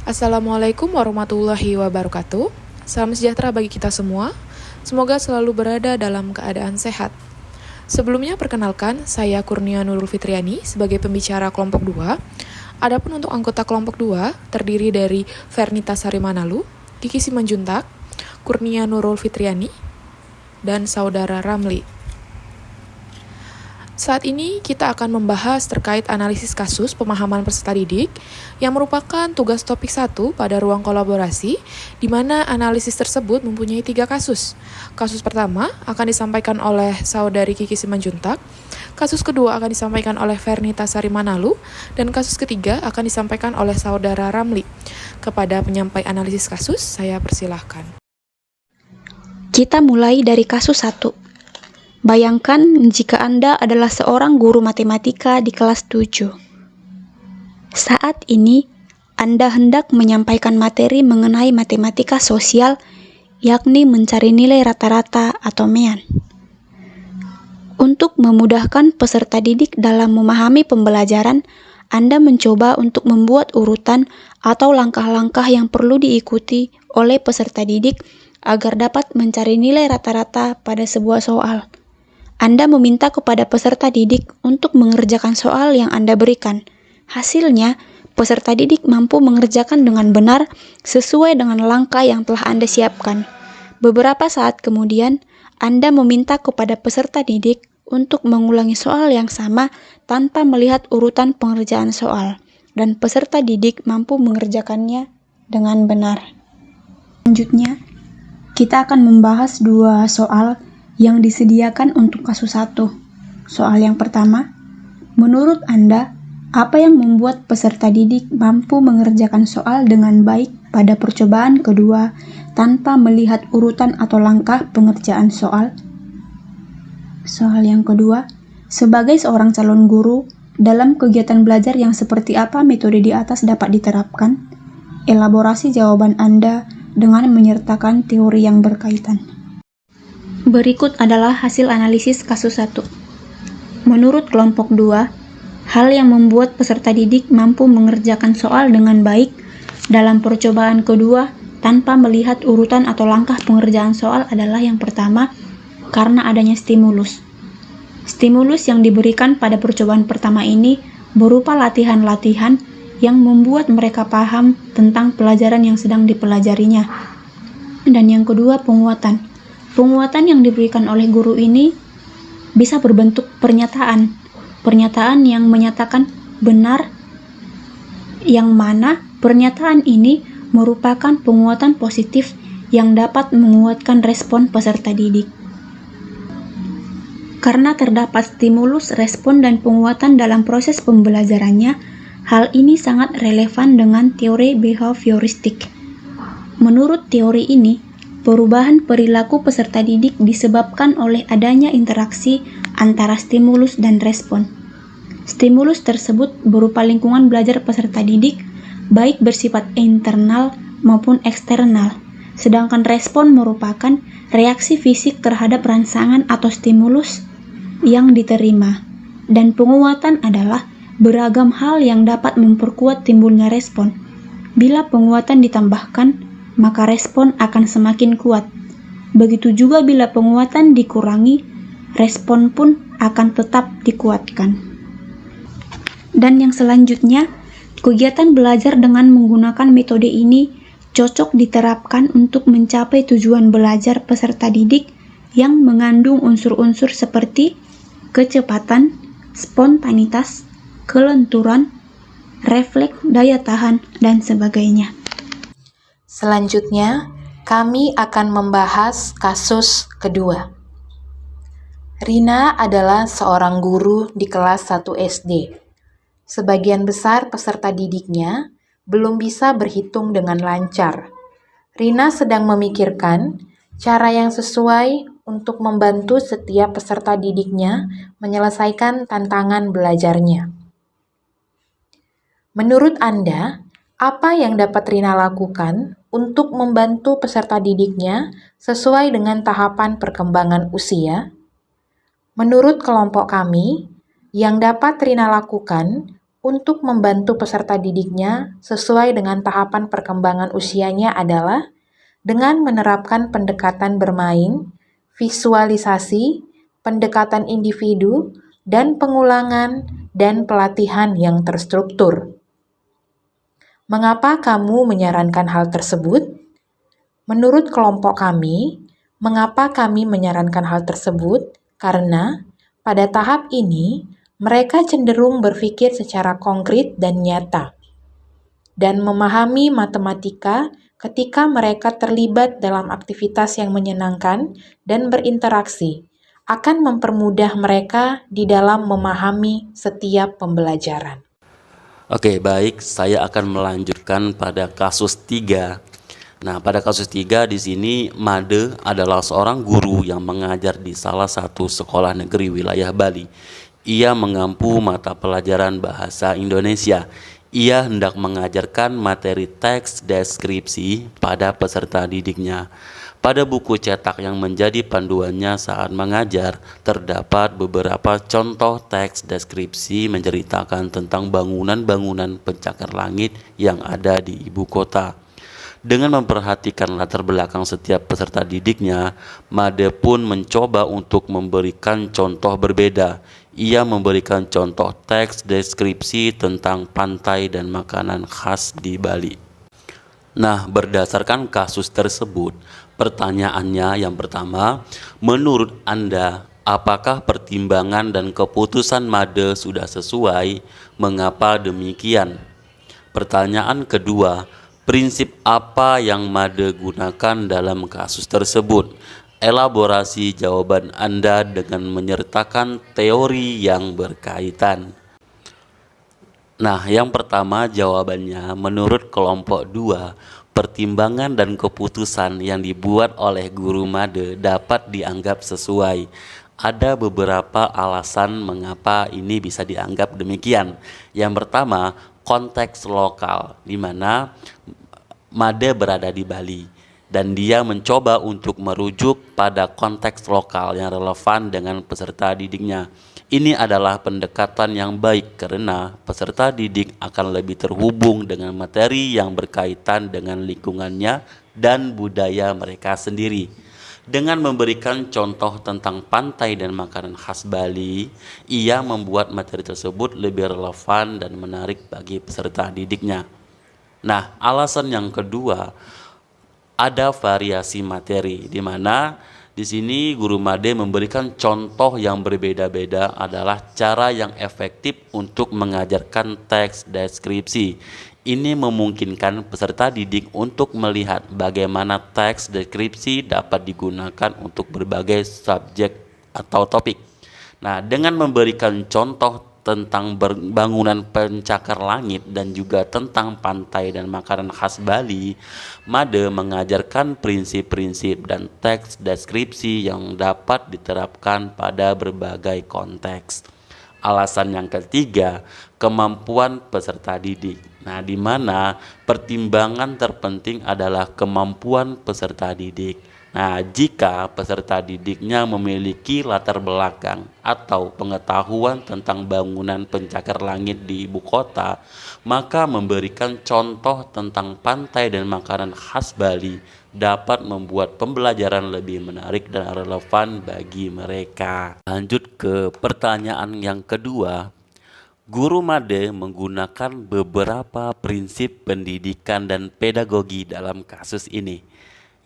Assalamualaikum warahmatullahi wabarakatuh. Salam sejahtera bagi kita semua. Semoga selalu berada dalam keadaan sehat. Sebelumnya perkenalkan, saya Kurnia Nurul Fitriani sebagai pembicara kelompok 2. Adapun untuk anggota kelompok 2 terdiri dari Vernita Sarimanalu, Kiki Simanjuntak, Kurnia Nurul Fitriani, dan saudara Ramli. Saat ini kita akan membahas terkait analisis kasus pemahaman peserta didik yang merupakan tugas topik 1 pada ruang kolaborasi, di mana analisis tersebut mempunyai 3 kasus. Kasus pertama akan disampaikan oleh saudari Kiki Simanjuntak, kasus kedua akan disampaikan oleh Vernita Sarimanalu, dan kasus ketiga akan disampaikan oleh saudara Ramli. Kepada penyampai analisis kasus, saya persilahkan. Kita mulai dari kasus 1. Bayangkan jika Anda adalah seorang guru matematika di kelas 7. Saat ini, Anda hendak menyampaikan materi mengenai matematika sosial, yakni mencari nilai rata-rata atau MEAN. Untuk memudahkan peserta didik dalam memahami pembelajaran, Anda mencoba untuk membuat urutan atau langkah-langkah yang perlu diikuti oleh peserta didik agar dapat mencari nilai rata-rata pada sebuah soal. Anda meminta kepada peserta didik untuk mengerjakan soal yang Anda berikan. Hasilnya, peserta didik mampu mengerjakan dengan benar sesuai dengan langkah yang telah Anda siapkan. Beberapa saat kemudian, Anda meminta kepada peserta didik untuk mengulangi soal yang sama tanpa melihat urutan pengerjaan soal, dan peserta didik mampu mengerjakannya dengan benar. Selanjutnya, kita akan membahas 2 soal yang disediakan untuk kasus 1. Soal yang pertama, menurut Anda, apa yang membuat peserta didik mampu mengerjakan soal dengan baik pada percobaan kedua tanpa melihat urutan atau langkah pengerjaan soal? Soal yang kedua, sebagai seorang calon guru, dalam kegiatan belajar yang seperti apa metode di atas dapat diterapkan? Elaborasi jawaban Anda dengan menyertakan teori yang berkaitan. Berikut adalah hasil analisis kasus 1. Menurut kelompok 2, hal yang membuat peserta didik mampu mengerjakan soal dengan baik dalam percobaan kedua tanpa melihat urutan atau langkah pengerjaan soal adalah yang pertama, karena adanya stimulus. Stimulus yang diberikan pada percobaan pertama ini berupa latihan-latihan yang membuat mereka paham tentang pelajaran yang sedang dipelajarinya. Dan yang kedua, penguatan. Penguatan yang diberikan oleh guru ini bisa berbentuk pernyataan. Pernyataan yang menyatakan benar, yang mana pernyataan ini merupakan penguatan positif yang dapat menguatkan respon peserta didik. Karena terdapat stimulus, respon, dan penguatan dalam proses pembelajarannya, hal ini sangat relevan dengan teori behavioristik. Menurut teori ini, perubahan perilaku peserta didik disebabkan oleh adanya interaksi antara stimulus dan respon. Stimulus tersebut berupa lingkungan belajar peserta didik, baik bersifat internal maupun eksternal, sedangkan respon merupakan reaksi fisik terhadap rangsangan atau stimulus yang diterima, dan penguatan adalah beragam hal yang dapat memperkuat timbulnya respon. Bila penguatan ditambahkan, maka respon akan semakin kuat. Begitu juga bila penguatan dikurangi, respon pun akan tetap dikuatkan. Dan yang selanjutnya, kegiatan belajar dengan menggunakan metode ini cocok diterapkan untuk mencapai tujuan belajar peserta didik yang mengandung unsur-unsur seperti kecepatan, spontanitas, kelenturan, refleks, daya tahan, dan sebagainya. Selanjutnya, kami akan membahas kasus kedua. Rina adalah seorang guru di kelas 1 SD. Sebagian besar peserta didiknya belum bisa berhitung dengan lancar. Rina sedang memikirkan cara yang sesuai untuk membantu setiap peserta didiknya menyelesaikan tantangan belajarnya. Menurut Anda, apa yang dapat Rina lakukan untuk membantu peserta didiknya sesuai dengan tahapan perkembangan usia? Menurut kelompok kami, yang dapat Rina lakukan untuk membantu peserta didiknya sesuai dengan tahapan perkembangan usianya adalah dengan menerapkan pendekatan bermain, visualisasi, pendekatan individu, dan pengulangan dan pelatihan yang terstruktur. Mengapa kamu menyarankan hal tersebut? Menurut kelompok kami, mengapa kami menyarankan hal tersebut? Karena pada tahap ini, mereka cenderung berpikir secara konkret dan nyata, dan memahami matematika ketika mereka terlibat dalam aktivitas yang menyenangkan dan berinteraksi, akan mempermudah mereka di dalam memahami setiap pembelajaran. Oke, baik, saya akan melanjutkan pada kasus 3. Nah, pada kasus 3 di sini Made adalah seorang guru yang mengajar di salah satu sekolah negeri wilayah Bali. Ia mengampu mata pelajaran bahasa Indonesia. Ia hendak mengajarkan materi teks deskripsi pada peserta didiknya. Pada buku cetak yang menjadi panduannya saat mengajar, terdapat beberapa contoh teks deskripsi menceritakan tentang bangunan-bangunan pencakar langit yang ada di ibu kota. Dengan memperhatikan latar belakang setiap peserta didiknya, Made pun mencoba untuk memberikan contoh berbeda. Ia memberikan contoh teks deskripsi tentang pantai dan makanan khas di Bali. Nah, berdasarkan kasus tersebut, pertanyaannya yang pertama, menurut Anda, apakah pertimbangan dan keputusan Made sudah sesuai? Mengapa demikian? Pertanyaan kedua, prinsip apa yang Made gunakan dalam kasus tersebut? Elaborasi jawaban Anda dengan menyertakan teori yang berkaitan. Nah, yang pertama jawabannya menurut kelompok 2, pertimbangan dan keputusan yang dibuat oleh guru Made dapat dianggap sesuai. Ada beberapa alasan mengapa ini bisa dianggap demikian. Yang pertama, konteks lokal, di mana Made berada di Bali dan dia mencoba untuk merujuk pada konteks lokal yang relevan dengan peserta didiknya. Ini adalah pendekatan yang baik karena peserta didik akan lebih terhubung dengan materi yang berkaitan dengan lingkungannya dan budaya mereka sendiri. Dengan memberikan contoh tentang pantai dan makanan khas Bali, ia membuat materi tersebut lebih relevan dan menarik bagi peserta didiknya. Nah, alasan yang kedua, ada variasi materi, di mana di sini guru Made memberikan contoh yang berbeda-beda adalah cara yang efektif untuk mengajarkan teks deskripsi. Ini memungkinkan peserta didik untuk melihat bagaimana teks deskripsi dapat digunakan untuk berbagai subjek atau topik. Nah, dengan memberikan contoh tentang bangunan pencakar langit dan juga tentang pantai dan makanan khas Bali, Made mengajarkan prinsip-prinsip dan teks deskripsi yang dapat diterapkan pada berbagai konteks. Alasan yang ketiga, kemampuan peserta didik. Nah, di mana pertimbangan terpenting adalah kemampuan peserta didik. Nah, jika peserta didiknya memiliki latar belakang atau pengetahuan tentang bangunan pencakar langit di ibu kota, maka memberikan contoh tentang pantai dan makanan khas Bali dapat membuat pembelajaran lebih menarik dan relevan bagi mereka. Lanjut ke pertanyaan yang kedua. Guru Made menggunakan beberapa prinsip pendidikan dan pedagogi dalam kasus ini.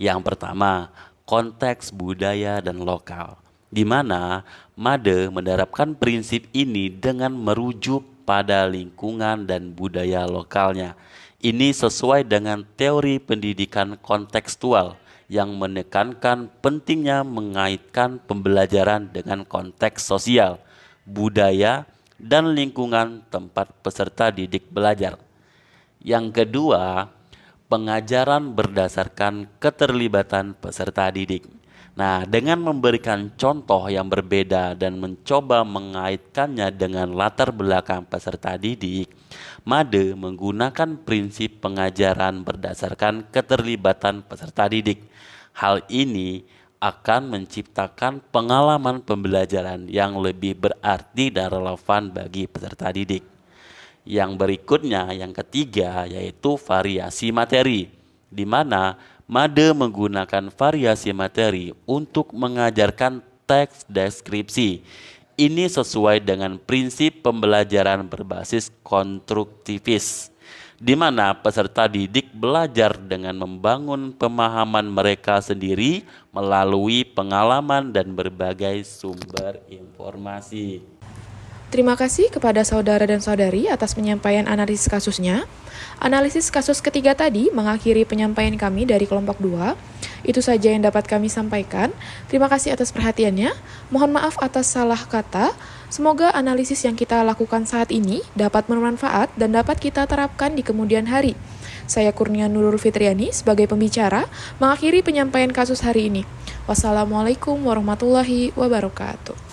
Yang pertama, konteks budaya dan lokal, di mana Made menerapkan prinsip ini dengan merujuk pada lingkungan dan budaya lokalnya. Ini sesuai dengan teori pendidikan kontekstual yang menekankan pentingnya mengaitkan pembelajaran dengan konteks sosial, budaya, dan lingkungan tempat peserta didik belajar. Yang kedua, pengajaran berdasarkan keterlibatan peserta didik. Nah, dengan memberikan contoh yang berbeda dan mencoba mengaitkannya dengan latar belakang peserta didik, Made menggunakan prinsip pengajaran berdasarkan keterlibatan peserta didik. Hal ini akan menciptakan pengalaman pembelajaran yang lebih berarti dan relevan bagi peserta didik. Yang berikutnya, yang ketiga, yaitu variasi materi, di mana MADE menggunakan variasi materi untuk mengajarkan teks deskripsi. Ini sesuai dengan prinsip pembelajaran berbasis konstruktivis, di mana peserta didik belajar dengan membangun pemahaman mereka sendiri melalui pengalaman dan berbagai sumber informasi. Terima kasih kepada saudara dan saudari atas penyampaian analisis kasusnya. Analisis kasus ketiga tadi mengakhiri penyampaian kami dari kelompok 2. Itu saja yang dapat kami sampaikan. Terima kasih atas perhatiannya. Mohon maaf atas salah kata. Semoga analisis yang kita lakukan saat ini dapat bermanfaat dan dapat kita terapkan di kemudian hari. Saya Kurnia Nurul Fitriani sebagai pembicara mengakhiri penyampaian kasus hari ini. Wassalamualaikum warahmatullahi wabarakatuh.